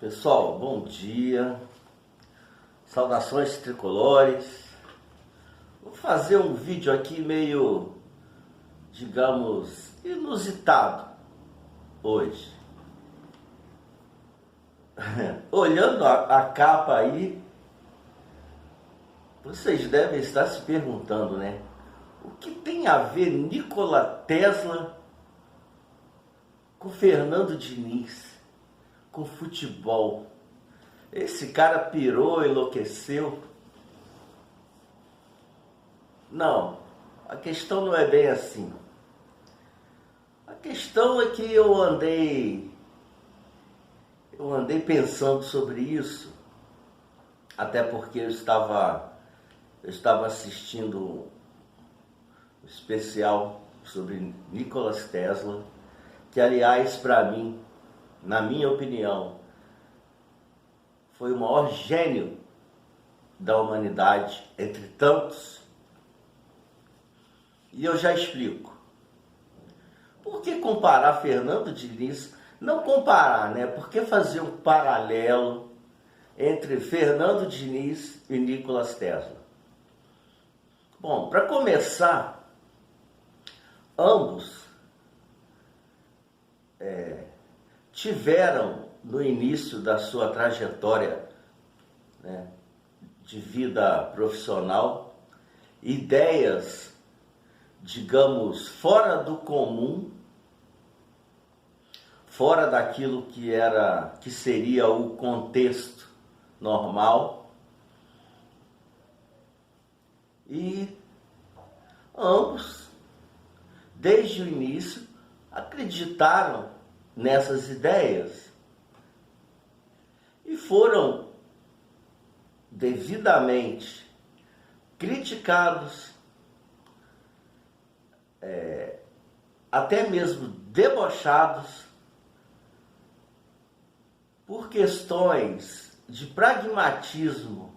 Pessoal, bom dia, saudações tricolores. Vou fazer um vídeo aqui meio, digamos, inusitado hoje. Olhando a capa aí, vocês devem estar se perguntando, né? O que tem a ver Nikola Tesla com Fernando Diniz, com futebol? Esse cara pirou, enlouqueceu? Não, a questão não é bem assim. A questão é que eu andei pensando sobre isso, até porque eu estava assistindo um especial sobre Nikola Tesla, que aliás, para mim, na minha opinião, foi o maior gênio da humanidade, entre tantos. E eu já explico. Por que comparar Fernando Diniz? Não comparar, né? Por que fazer um paralelo entre Fernando Diniz e Nikola Tesla? Bom, para começar, ambos tiveram, no início da sua trajetória, né, de vida profissional, ideias, digamos, fora do comum, fora daquilo que seria o contexto normal. E ambos, desde o início, acreditaram nessas ideias e foram devidamente criticados, até mesmo debochados, por questões de pragmatismo,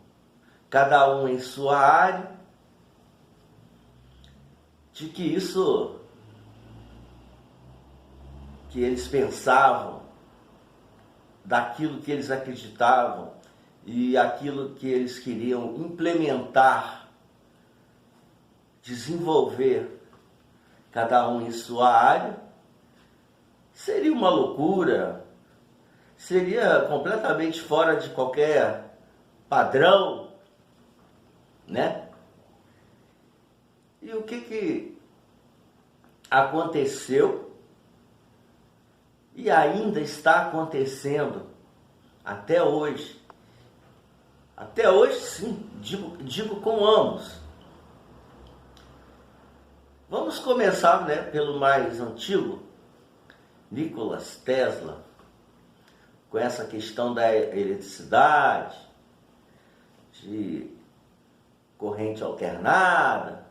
cada um em sua área, de que isso que eles pensavam, daquilo que eles acreditavam e aquilo que eles queriam implementar, desenvolver, cada um em sua área, seria uma loucura, seria completamente fora de qualquer padrão, né? E o que aconteceu e ainda está acontecendo até hoje? Até hoje, sim, digo com ambos. Vamos começar, né, pelo mais antigo, Nikola Tesla, com essa questão da eletricidade, de corrente alternada.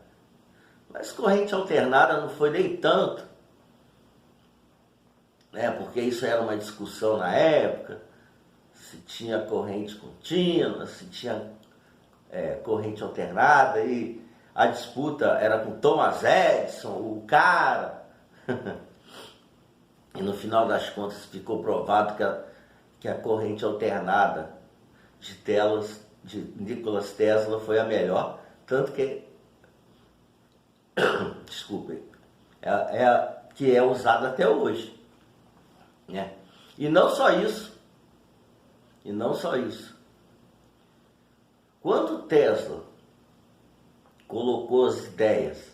Mas corrente alternada não foi nem tanto, né, porque isso era uma discussão na época, se tinha corrente contínua, se tinha corrente alternada, e a disputa era com Thomas Edison, o cara. E no final das contas ficou provado que a corrente alternada de Nikola Tesla foi a melhor, tanto que desculpem, que é usada até hoje, né? E não só isso. Quando Tesla colocou as ideias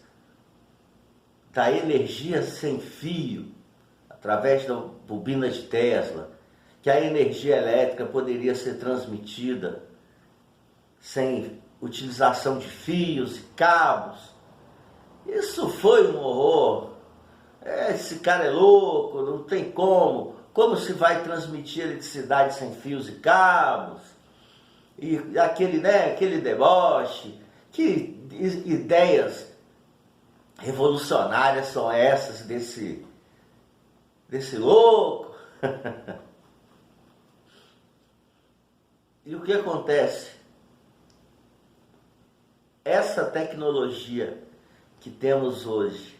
da energia sem fio, através da bobina de Tesla, que a energia elétrica poderia ser transmitida sem utilização de fios e cabos, isso foi um horror. Esse cara é louco, não tem como. Como se vai transmitir eletricidade sem fios e cabos? E aquele deboche. Que ideias revolucionárias são essas desse louco? E o que acontece? Essa tecnologia que temos hoje,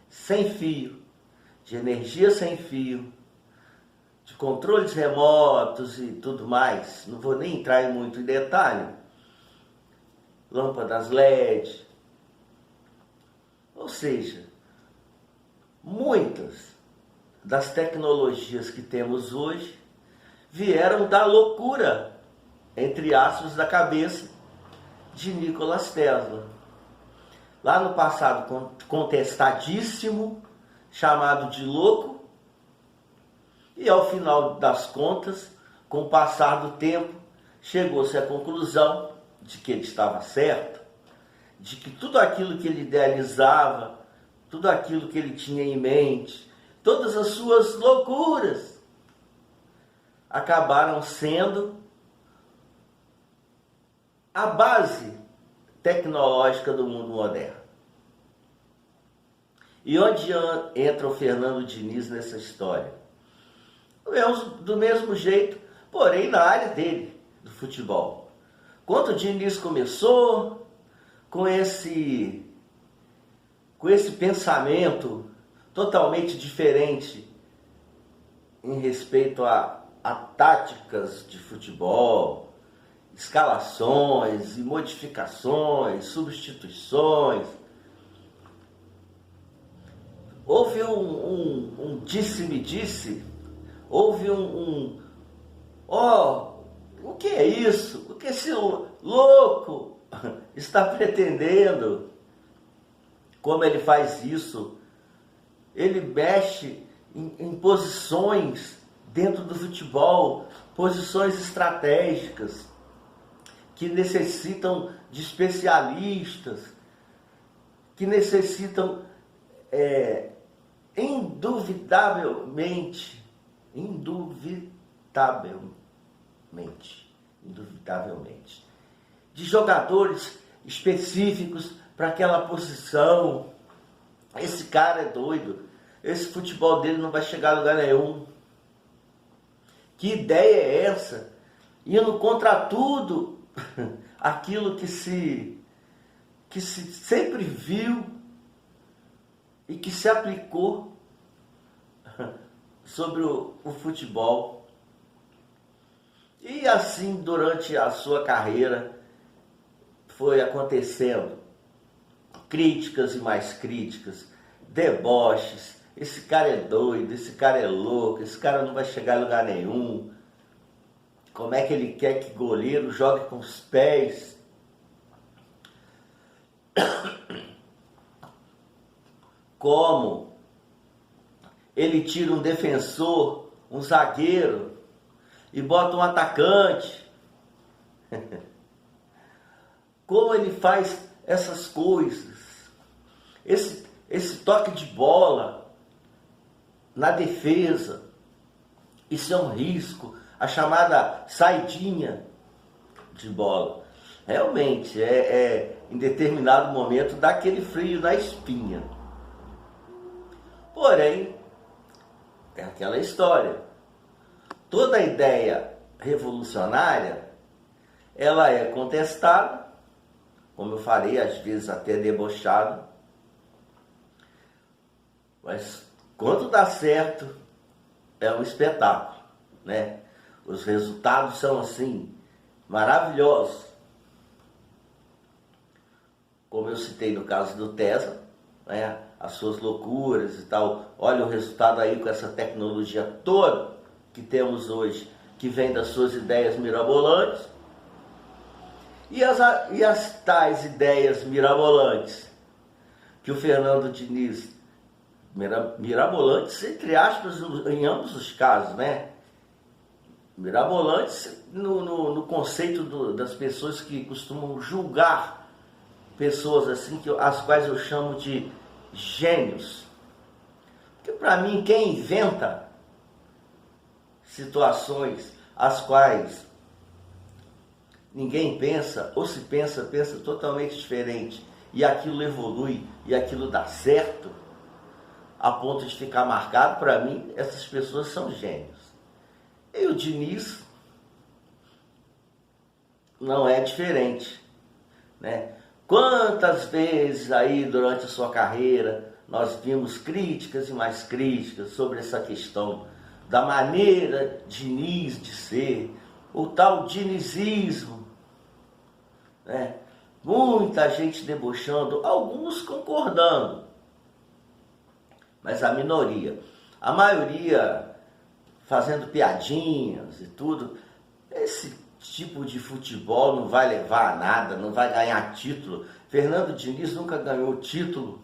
sem fio, de energia sem fio, de controles remotos e tudo mais. Não vou nem entrar muito em detalhe. Lâmpadas LED. Ou seja, muitas das tecnologias que temos hoje vieram da loucura, entre aspas, da cabeça de Nikola Tesla. Lá no passado contestadíssimo, chamado de louco, e ao final das contas, com o passar do tempo, chegou-se à conclusão de que ele estava certo, de que tudo aquilo que ele idealizava, tudo aquilo que ele tinha em mente, todas as suas loucuras, acabaram sendo a base tecnológica do mundo moderno. E onde entra o Fernando Diniz nessa história? Do mesmo jeito, porém na área dele, do futebol. Quando o Diniz começou com esse pensamento totalmente diferente em respeito a táticas de futebol, escalações e modificações, substituições, houve um disse-me-disse, houve o que é isso? O que esse louco está pretendendo? Como ele faz isso? Ele mexe em posições dentro do futebol, posições estratégicas, que necessitam de especialistas, que necessitam indubitavelmente, de jogadores específicos para aquela posição. Esse cara é doido, esse futebol dele não vai chegar a lugar nenhum. Que ideia é essa? Indo contra tudo aquilo que se sempre viu e que se aplicou sobre o futebol. E assim, durante a sua carreira, foi acontecendo críticas e mais críticas, deboches. Esse cara é doido, esse cara é louco, esse cara não vai chegar a lugar nenhum. Como é que ele quer que goleiro jogue com os pés? Como ele tira um defensor, um zagueiro e bota um atacante? Como ele faz essas coisas? Esse toque de bola na defesa, isso é um risco. A chamada saidinha de bola. Realmente, em determinado momento, dá aquele frio na espinha. Porém, é aquela história. Toda ideia revolucionária, ela é contestada, como eu falei, às vezes até debochada. Mas quando dá certo, é um espetáculo, né? Os resultados são assim, maravilhosos. Como eu citei no caso do Tesla, né? As suas loucuras e tal. Olha o resultado aí com essa tecnologia toda que temos hoje, que vem das suas ideias mirabolantes. E as tais ideias mirabolantes que o Fernando Diniz, mirabolantes entre aspas em ambos os casos, né? Mirabolantes no conceito das pessoas que costumam julgar pessoas assim, as quais eu chamo de gênios. Porque para mim, quem inventa situações as quais ninguém pensa, ou se pensa totalmente diferente, e aquilo evolui, e aquilo dá certo, a ponto de ficar marcado, para mim, essas pessoas são gênios. E o Diniz não é diferente, né? Quantas vezes aí durante a sua carreira nós vimos críticas e mais críticas sobre essa questão da maneira Diniz de ser, o tal dinizismo, né? Muita gente debochando, alguns concordando, mas a minoria. A maioria fazendo piadinhas e tudo. Esse tipo de futebol não vai levar a nada, não vai ganhar título. Fernando Diniz nunca ganhou título.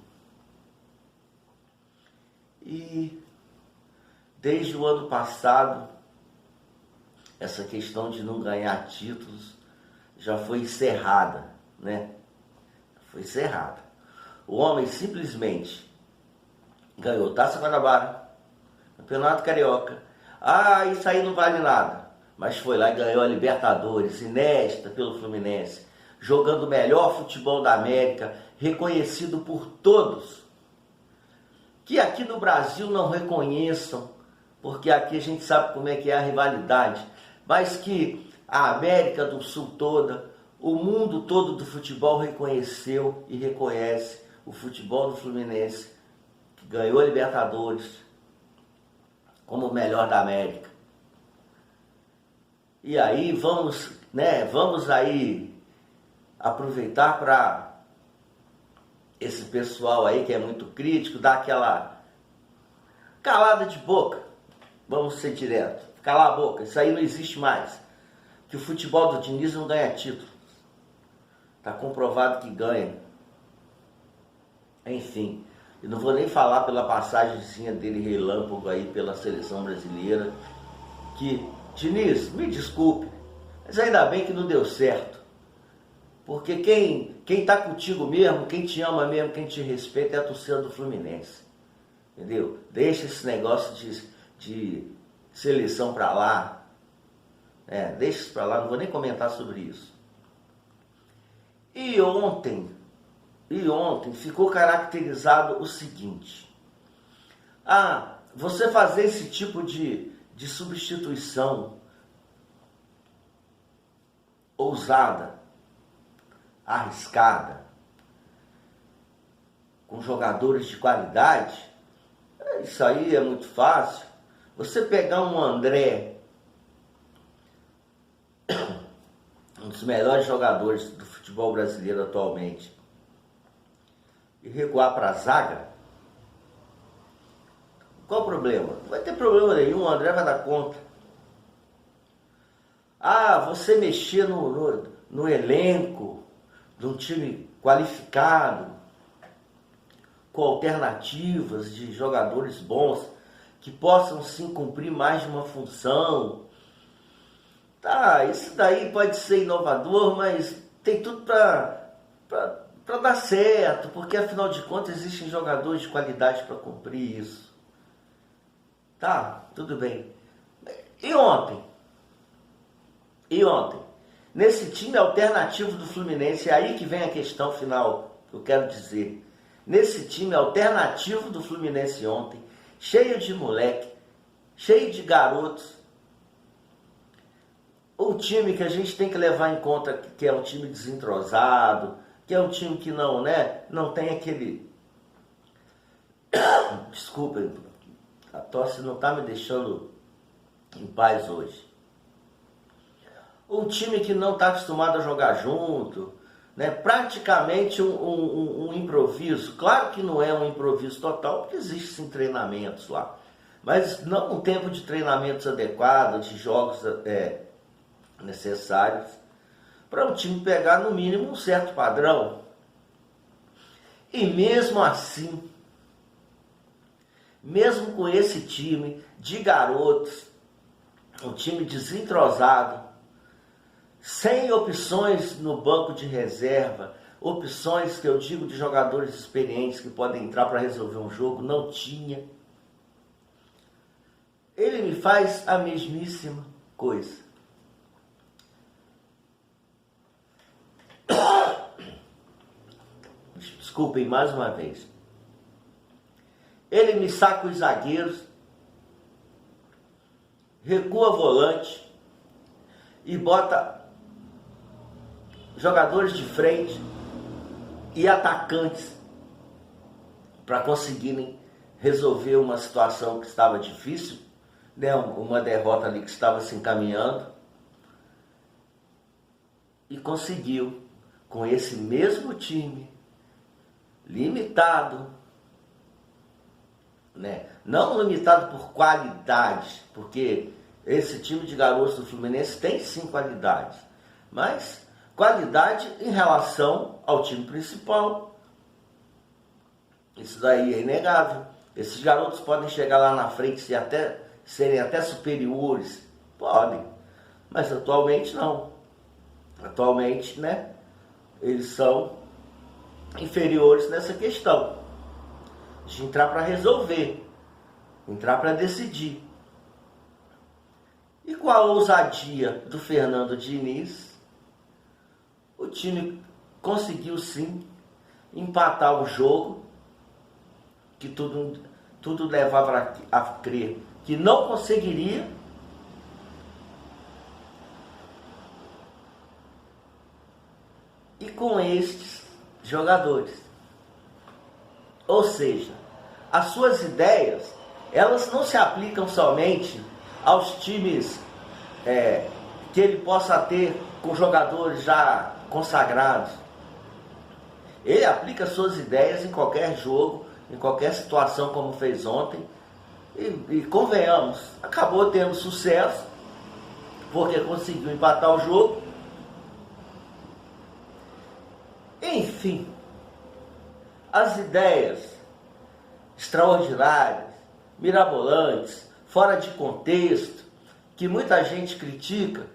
E desde o ano passado, essa questão de não ganhar títulos já foi encerrada, né? Foi encerrada. O homem simplesmente ganhou Taça Guanabara, Campeonato Carioca. Ah, isso aí não vale nada. Mas foi lá e ganhou a Libertadores, inédita pelo Fluminense, jogando o melhor futebol da América, reconhecido por todos. Que aqui no Brasil não reconheçam, porque aqui a gente sabe como é que é a rivalidade, mas que a América do Sul toda, o mundo todo do futebol reconheceu e reconhece o futebol do Fluminense, que ganhou a Libertadores como o melhor da América. E aí vamos aí aproveitar para esse pessoal aí que é muito crítico, dar aquela calada de boca. Vamos ser direto, calar a boca, isso aí não existe mais. Que o futebol do Diniz não ganha título. Está comprovado que ganha. Enfim, eu não vou nem falar pela passagemzinha dele relâmpago aí pela seleção brasileira, que, Diniz, me desculpe, mas ainda bem que não deu certo. Porque quem está contigo mesmo, quem te ama mesmo, quem te respeita é a torcida do Fluminense. Entendeu? Deixa esse negócio de seleção para lá. Deixa isso para lá, não vou nem comentar sobre isso. E ontem ficou caracterizado o seguinte. Você fazer esse tipo de substituição ousada, arriscada, com jogadores de qualidade, isso aí é muito fácil. Você pegar um André, um dos melhores jogadores do futebol brasileiro atualmente, e recuar para a zaga, qual o problema? Não vai ter problema nenhum, o André vai dar conta. Você mexer no elenco de um time qualificado, com alternativas de jogadores bons, que possam sim cumprir mais de uma função. Isso daí pode ser inovador, mas tem tudo para dar certo, porque afinal de contas existem jogadores de qualidade para cumprir isso. Tudo bem. E ontem? Nesse time alternativo do Fluminense, é aí que vem a questão final que eu quero dizer. Nesse time alternativo do Fluminense ontem, cheio de moleque, cheio de garotos, um time que a gente tem que levar em conta que é um time desentrosado, que é um time que não tem aquele... Desculpa, a tosse não está me deixando em paz hoje. Um time que não está acostumado a jogar junto, praticamente um improviso. Claro que não é um improviso total, porque existem treinamentos lá, mas não um tempo de treinamentos adequado, de jogos necessários, para o time pegar no mínimo um certo padrão. E mesmo assim, mesmo com esse time de garotos, um time desentrosado, sem opções no banco de reserva, opções que eu digo de jogadores experientes que podem entrar para resolver um jogo, não tinha. Ele me faz a mesmíssima coisa. Desculpem mais uma vez. Ele me saca os zagueiros, recua volante e bota jogadores de frente e atacantes para conseguirem resolver uma situação que estava difícil né, uma derrota ali que estava se encaminhando, e conseguiu, com esse mesmo time, limitado, né, não limitado por qualidade, porque esse time de garotos do Fluminense tem sim qualidade, mas qualidade em relação ao time principal. Isso daí é inegável. Esses garotos podem chegar lá na frente e serem até superiores, podem, mas atualmente não. Atualmente, né, eles são inferiores nessa questão de entrar para resolver, entrar para decidir. E com a ousadia do Fernando Diniz, o time conseguiu sim empatar o jogo, que tudo levava a crer que não conseguiria. E com estes jogadores. Ou seja, as suas ideias, elas não se aplicam somente aos times que ele possa ter com jogadores já consagrados. Ele aplica suas ideias em qualquer jogo, em qualquer situação, como fez ontem. E convenhamos, acabou tendo sucesso, porque conseguiu empatar o jogo. Enfim, as ideias extraordinárias, mirabolantes, fora de contexto, que muita gente critica,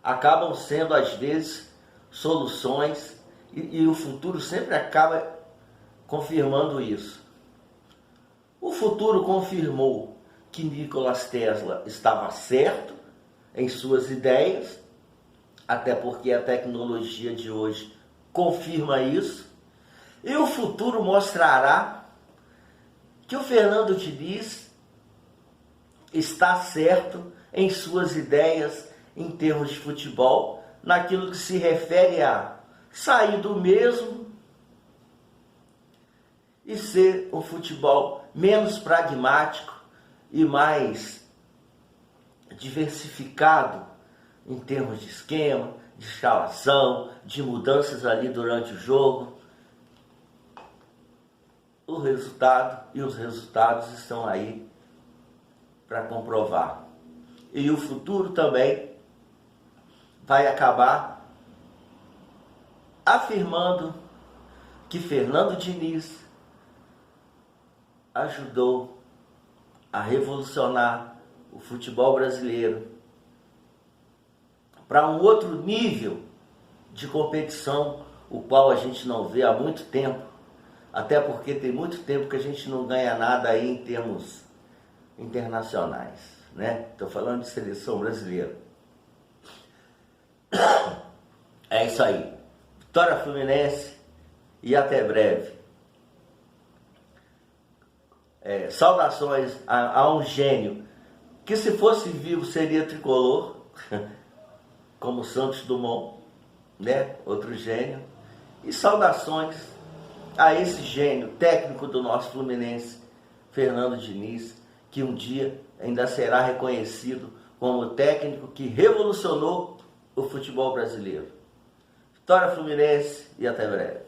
acabam sendo às vezes soluções e o futuro sempre acaba confirmando isso. O futuro confirmou que Nikola Tesla estava certo em suas ideias, até porque a tecnologia de hoje confirma isso. E o futuro mostrará que o Fernando Diniz está certo em suas ideias em termos de futebol, naquilo que se refere a sair do mesmo e ser um futebol menos pragmático e mais diversificado em termos de esquema, de escalação, de mudanças ali durante o jogo. O resultado e os resultados estão aí para comprovar. E o futuro também vai acabar afirmando que Fernando Diniz ajudou a revolucionar o futebol brasileiro para um outro nível de competição, o qual a gente não vê há muito tempo, até porque tem muito tempo que a gente não ganha nada aí em termos internacionais, né? Estou falando de seleção brasileira. É isso aí. Vitória Fluminense e até breve. Saudações a um gênio que, se fosse vivo, seria tricolor, como Santos Dumont, né? Outro gênio. E saudações a esse gênio técnico do nosso Fluminense, Fernando Diniz, que um dia ainda será reconhecido como o técnico que revolucionou o futebol brasileiro. Vitória Fluminense e até breve.